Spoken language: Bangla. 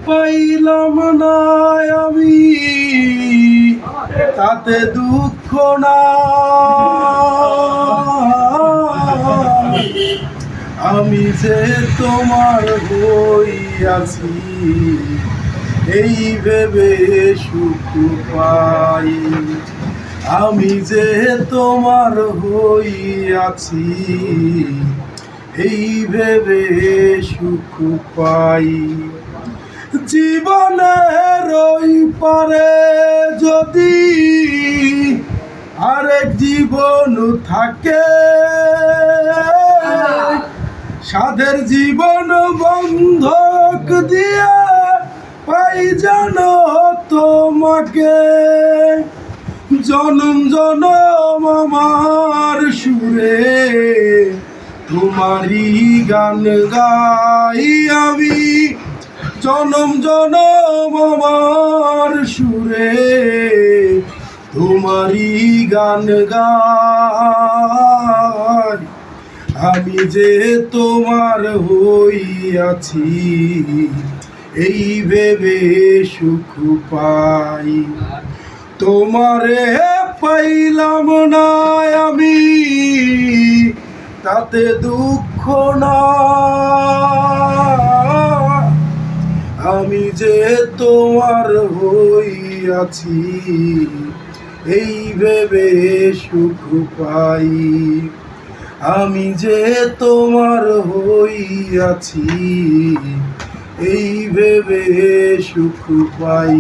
পাইলাম না আমি, তাতে দুঃখ না। আমি যে তোমার হইয়াছি, এই ভেবে সুখ পাই। আমি যে তোমার হইয়াছি, এই ভেবে সুখ পাই। জীবনের ওই পারে যদি আরেক জীবন থাকে, সাধের জীবন বন্ধক দিয়ে পাই জানো তোমাকে। জনম জনম আমার সুরে তোমারই গান গাই আমি। জনম জনম আমার সুরে তোমারই গান গাই। আমি যে তোমার হইয়াছি, এই ভেবে সুখ পাই। তোমারে পাইলাম না আমি, তাতে দুঃখ না। আমি যে তোমার হইয়াছি, এই ভেবে সুখ পাই। আমি যে তোমার হইয়াছি, এই ভেবে সুখ পাই।